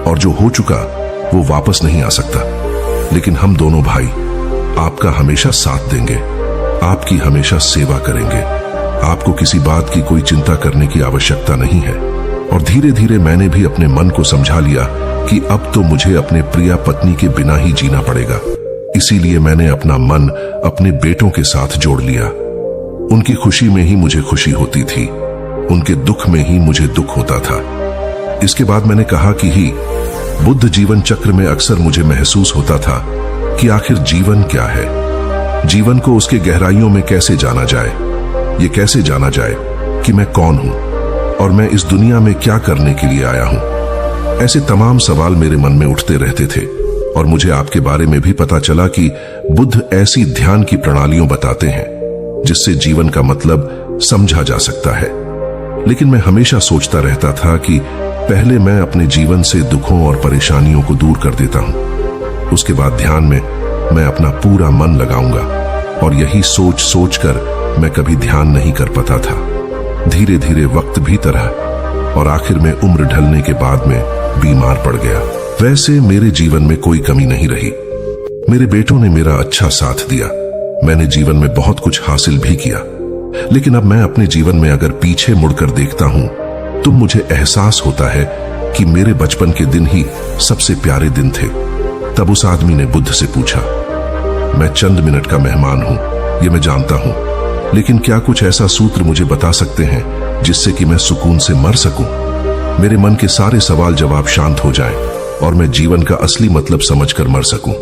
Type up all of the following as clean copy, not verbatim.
और जो हो चुका वो वापस नहीं आ सकता। लेकिन हम दोनों भाई आपका हमेशा साथ देंगे, आपकी हमेशा सेवा करेंगे। आपको किसी बात की कोई चिंता करने की आवश्यकता नहीं है। और धीरे धीरे मैंने भी अपने मन को समझा लिया कि अब तो मुझे अपने प्रिय पत्नी के बिना ही जीना पड़ेगा। इसीलिए मैंने अपना मन अपने बेटों के साथ जोड़ लिया। उनकी खुशी में ही मुझे खुशी होती थी, उनके दुख में ही मुझे दुख होता था। इसके बाद मैंने कहा कि ही बुद्ध जीवन चक्र में अक्सर मुझे महसूस होता था कि आखिर जीवन क्या है, जीवन को उसके गहराइयों में कैसे जाना जाए, ये कैसे जाना जाए कि मैं कौन हूं और मैं इस दुनिया में क्या करने के लिए आया हूं। ऐसे तमाम सवाल मेरे मन में उठते रहते थे। और मुझे आपके बारे में भी पता चला कि बुद्ध ऐसी ध्यान की प्रणालियों बताते हैं जिससे जीवन का मतलब समझा जा सकता है। लेकिन मैं हमेशा सोचता रहता था कि पहले मैं अपने जीवन से दुखों और परेशानियों को दूर कर देता हूं, उसके बाद ध्यान में मैं अपना पूरा मन लगाऊंगा। और यही सोच सोच कर मैं कभी ध्यान नहीं कर पाता था। धीरे धीरे वक्त बीता रहा और आखिर में उम्र ढलने के बाद में बीमार पड़ गया। वैसे मेरे जीवन में कोई कमी नहीं रही। मेरे बेटों ने मेरा अच्छा साथ दिया, मैंने जीवन में बहुत कुछ हासिल भी किया। लेकिन अब मैं अपने जीवन में अगर पीछे मुड़कर देखता हूं तो मुझे एहसास होता है कि मेरे बचपन के दिन ही सबसे प्यारे दिन थे। तब उस आदमी ने बुद्ध से पूछा, मैं चंद मिनट का मेहमान हूं, ये मैं जानता हूं, लेकिन क्या कुछ ऐसा सूत्र मुझे बता सकते हैं जिससे कि मैं सुकून से मर सकूं, मेरे मन के सारे सवाल जवाब शांत हो जाएं और मैं जीवन का असली मतलब समझकर मर सकूं।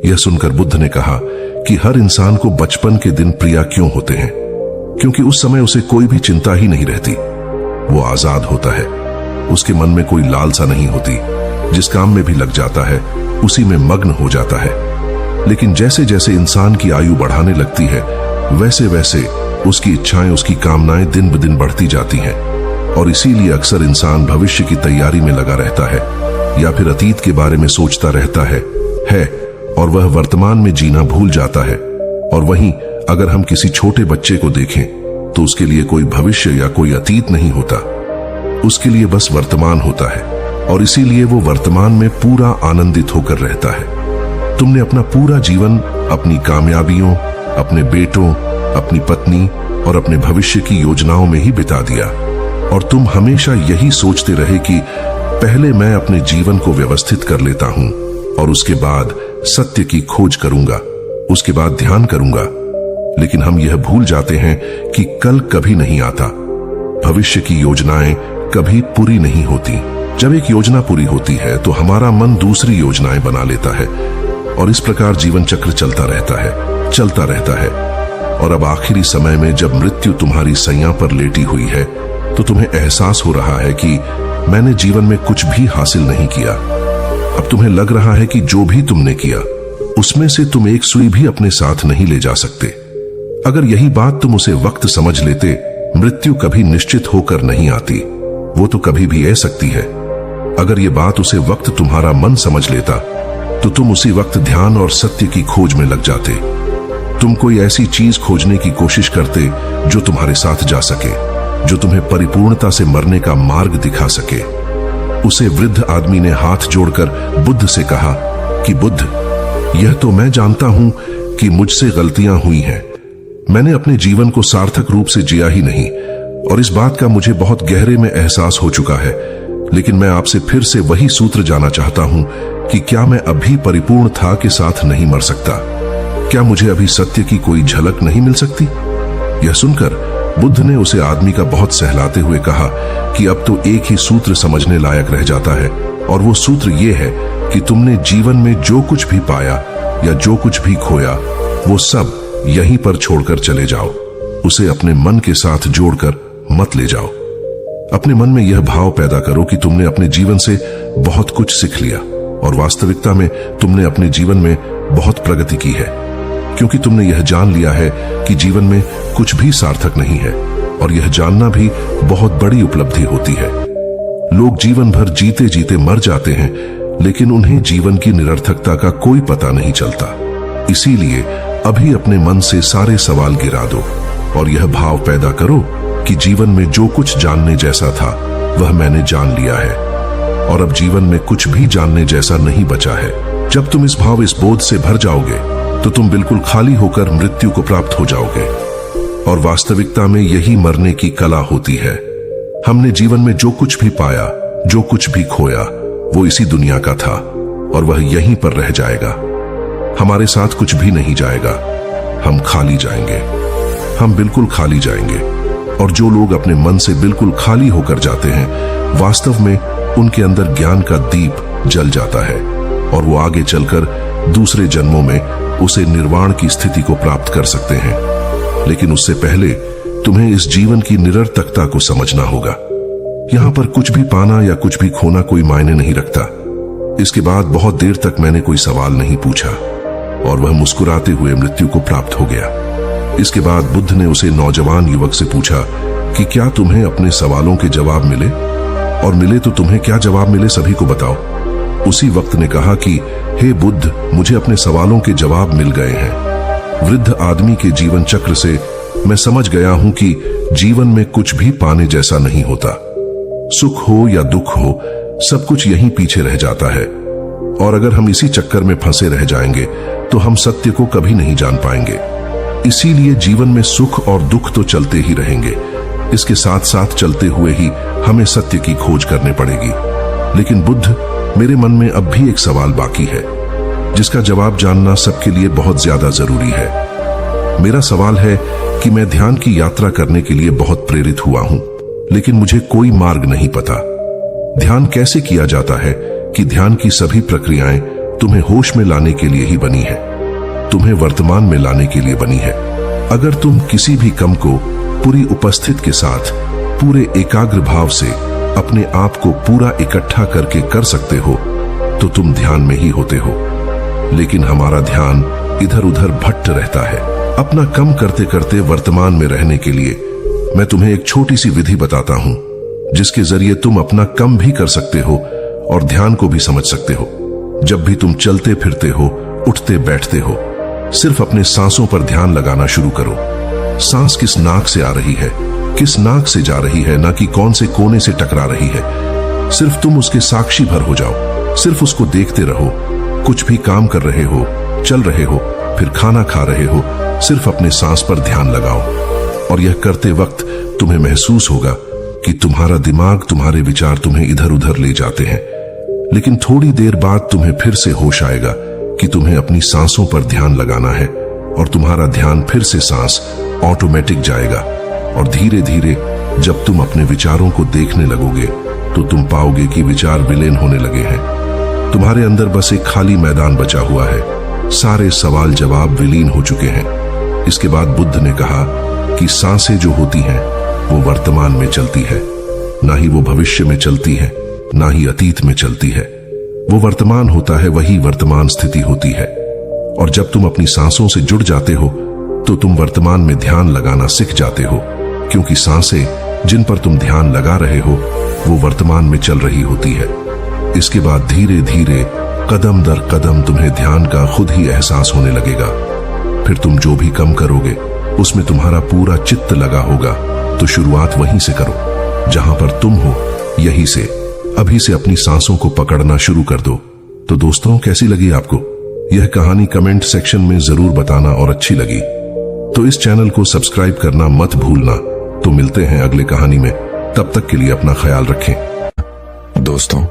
यह सुनकर बुद्ध ने कहा कि हर इंसान को बचपन के दिन प्रिय क्यों होते हैं, क्योंकि उस समय उसे कोई भी चिंता ही नहीं रहती। वो आजाद होता है, उसके मन में कोई लालसा नहीं होती, जिस काम में भी लग जाता है उसी में मग्न हो जाता है। लेकिन जैसे जैसे इंसान की आयु बढ़ाने लगती है वैसे वैसे उसकी इच्छाएं, उसकी कामनाएं दिन ब दिन बढ़ती जाती हैं। और इसीलिए अक्सर इंसान भविष्य की तैयारी में लगा रहता है या फिर अतीत के बारे में सोचता रहता है और वह वर्तमान में जीना भूल जाता है। और वहीं अगर हम किसी छोटे बच्चे को देखें तो उसके लिए कोई भविष्य या कोई अतीत नहीं होता, उसके लिए बस वर्तमान होता है। और इसीलिए वो वर्तमान में पूरा आनंदित होकर रहता है। तुमने अपना पूरा जीवन अपनी कामयाबियों, अपने बेटों, अपनी पत्नी और अपने भविष्य की योजनाओं में ही बिता दिया। और तुम हमेशा यही सोचते रहे कि पहले मैं अपने जीवन को व्यवस्थित कर लेता हूं और उसके बाद सत्य की खोज करूंगा, उसके बाद ध्यान करूंगा। लेकिन हम यह भूल जाते हैं कि कल कभी नहीं आता, भविष्य की योजनाएं कभी पूरी नहीं होती। जब एक योजना पूरी होती है तो हमारा मन दूसरी योजनाएं बना लेता है और इस प्रकार जीवन चक्र चलता रहता है। और अब आखिरी समय में जब मृत्यु तुम्हारी सैया पर लेटी हुई है तो तुम्हें एहसास हो रहा है कि मैंने जीवन में कुछ भी हासिल नहीं किया। अब तुम्हें लग रहा है कि जो भी तुमने किया उसमें से तुम एक सुई भी अपने साथ नहीं ले जा सकते। अगर यही बात तुम उसे वक्त समझ लेते, मृत्यु कभी निश्चित होकर नहीं आती, वो तो कभी भी आ सकती है। अगर ये बात उसे वक्त तुम्हारा मन समझ लेता तो तुम उसी वक्त ध्यान और सत्य की खोज में लग जाते। तुम कोई ऐसी चीज खोजने की कोशिश करते जो तुम्हारे साथ जा सके, जो तुम्हें परिपूर्णता से मरने का मार्ग दिखा सके। उसे वृद्ध आदमी ने हाथ जोड़कर बुद्ध से कहा कि बुद्ध, यह तो मैं जानता हूं कि मुझसे गलतियां हुई हैं, मैंने अपने जीवन को सार्थक रूप से जिया ही नहीं और इस बात का मुझे बहुत गहरे में एहसास हो चुका है। लेकिन मैं आपसे फिर से वही सूत्र जानना चाहता हूं कि क्या मैं अभी परिपूर्णता के साथ नहीं मर सकता? क्या मुझे अभी सत्य की कोई झलक नहीं मिल सकती? यह सुनकर बुद्ध ने उसे आदमी का बहुत सहलाते हुए कहा कि अब तो एक ही सूत्र समझने लायक रह जाता है और वो सूत्र ये है कि तुमने जीवन में जो कुछ भी पाया या जो कुछ भी खोया वो सब यहीं पर छोड़कर चले जाओ, उसे अपने मन के साथ जोड़कर मत ले जाओ। अपने मन में यह भाव पैदा करो कि तुमने अपने जीवन से बहुत कुछ सीख लिया और वास्तविकता में तुमने अपने जीवन में बहुत प्रगति की है, क्योंकि तुमने यह जान लिया है कि जीवन में कुछ भी सार्थक नहीं है और यह जानना भी बहुत बड़ी उपलब्धि होती है। लोग जीवन भर जीते जीते मर जाते हैं लेकिन उन्हें जीवन की निरर्थकता का कोई पता नहीं चलता। इसीलिए अभी अपने मन से सारे सवाल गिरा दो और यह भाव पैदा करो कि जीवन में जो कुछ जानने जैसा था वह मैंने जान लिया है। और अब जीवन में कुछ भी जानने जैसा नहीं बचा है। जब तुम इस बोध से भर जाओगे तो तुम बिल्कुल खाली होकर मृत्यु को प्राप्त हो जाओगे। और वास्तविकता में यही मरने की कला होती है। हमने जीवन में जो कुछ भी पाया, जो कुछ भी खोया, वो इसी दुनिया का था और वह यहीं पर रह जाएगा। हमारे साथ कुछ भी नहीं जाएगा। हम खाली जाएंगे, हम बिल्कुल खाली जाएंगे। और जो लोग अपने मन से बिल्कुल खाली होकर जाते हैं, वास्तव में उनके अंदर ज्ञान का दीप जल जाता है और वो आगे चलकर दूसरे जन्मों में उसे निर्वाण की स्थिति को प्राप्त कर सकते हैं। लेकिन उससे पहले तुम्हें इस जीवन की निरर्थकता को समझना होगा। यहां पर कुछ भी पाना या कुछ भी खोना कोई मायने नहीं रखता। इसके बाद बहुत देर तक मैंने कोई सवाल नहीं पूछा और वह मुस्कुराते हुए मृत्यु को प्राप्त हो गया। इसके बाद बुद्ध ने उसे नौजवान युवक से पूछा कि क्या तुम्हें अपने सवालों के जवाब मिले, और मिले तो तुम्हें क्या जवाब मिले, सभी को बताओ। उसी वक्त ने कहा कि हे बुद्ध, मुझे अपने सवालों के जवाब मिल गए हैं। वृद्ध आदमी के जीवन चक्र से मैं समझ गया हूं कि जीवन में कुछ भी पाने जैसा नहीं होता। सुख हो या दुख हो, सब कुछ यहीं पीछे रह जाता है। और अगर हम इसी चक्कर में फंसे रह जाएंगे तो हम सत्य को कभी नहीं जान पाएंगे। इसीलिए जीवन में सुख और दुख तो चलते ही रहेंगे। इसके साथ साथ चलते हुए ही हमें सत्य की खोज करनी पड़ेगी। लेकिन बुद्ध, मेरे मन में अब भी एक सवाल बाकी है जिसका जवाब जानना सबके लिए बहुत ज्यादा जरूरी है। मेरा सवाल है कि मैं ध्यान की यात्रा करने के लिए बहुत प्रेरित हुआ हूं, लेकिन मुझे कोई मार्ग नहीं पता। ध्यान कैसे किया जाता है कि ध्यान की सभी प्रक्रियाएं तुम्हें होश में लाने के लिए ही बनी है, तुम्हें वर्तमान में लाने के लिए बनी है। अगर तुम किसी भी कम को पूरी उपस्थित के साथ पूरे एकाग्र भाव से अपने आप को पूरा इकट्ठा करके कर सकते हो तो तुम ध्यान में ही होते हो। लेकिन हमारा ध्यान इधर उधर भटक रहता है। अपना कम करते करते वर्तमान में रहने के लिए मैं तुम्हें एक छोटी सी विधि बताता हूं जिसके जरिए तुम अपना कम भी कर सकते हो और ध्यान को भी समझ सकते हो। जब भी तुम चलते फिरते हो, उठते बैठते हो, सिर्फ अपने सांसों पर ध्यान लगाना शुरू करो। सांस किस नाक से आ रही है, किस नाक से जा रही है, ना कि कौन से कोने से टकरा रही है। सिर्फ तुम उसके साक्षी भर हो जाओ, सिर्फ उसको देखते रहो। कुछ भी काम कर रहे हो, चल रहे हो, फिर खाना खा रहे हो, सिर्फ अपने सांस पर ध्यान लगाओ। और यह करते वक्त तुम्हें महसूस होगा कि तुम्हारा दिमाग, तुम्हारे विचार तुम्हें इधर उधर ले जाते हैं। लेकिन थोड़ी देर बाद तुम्हें फिर से होश आएगा कि तुम्हें अपनी सांसों पर ध्यान लगाना है और तुम्हारा ध्यान फिर से सांस ऑटोमेटिक जाएगा। और धीरे धीरे जब तुम अपने विचारों को देखने लगोगे तो तुम पाओगे कि विचार विलीन होने लगे हैं। तुम्हारे अंदर बस एक खाली मैदान बचा हुआ है। सारे सवाल जवाब विलीन हो चुके हैं। इसके बाद बुद्ध ने कहा कि सांसें जो होती हैं वो वर्तमान में चलती है, ना ही वो भविष्य में चलती है, ना ही अतीत में चलती है। वो वर्तमान होता है, वही वर्तमान स्थिति होती है। और जब तुम अपनी सांसों से जुड़ जाते हो तो तुम वर्तमान में ध्यान लगाना सीख जाते हो, क्योंकि सांसें जिन पर तुम ध्यान लगा रहे हो वो वर्तमान में चल रही होती है। इसके बाद धीरे धीरे कदम दर कदम तुम्हें ध्यान का खुद ही एहसास होने लगेगा। फिर तुम जो भी कम करोगे उसमें तुम्हारा पूरा चित्त लगा होगा। तो शुरुआत वहीं से करो जहां पर तुम हो, यहीं से अभी से अपनी सांसों को पकड़ना शुरू कर दो। तो दोस्तों, कैसी लगी आपको यह कहानी? कमेंट सेक्शन में जरूर बताना। और अच्छी लगी तो इस चैनल को सब्सक्राइब करना मत भूलना। तो मिलते हैं अगले कहानी में, तब तक के लिए अपना ख्याल रखें दोस्तों।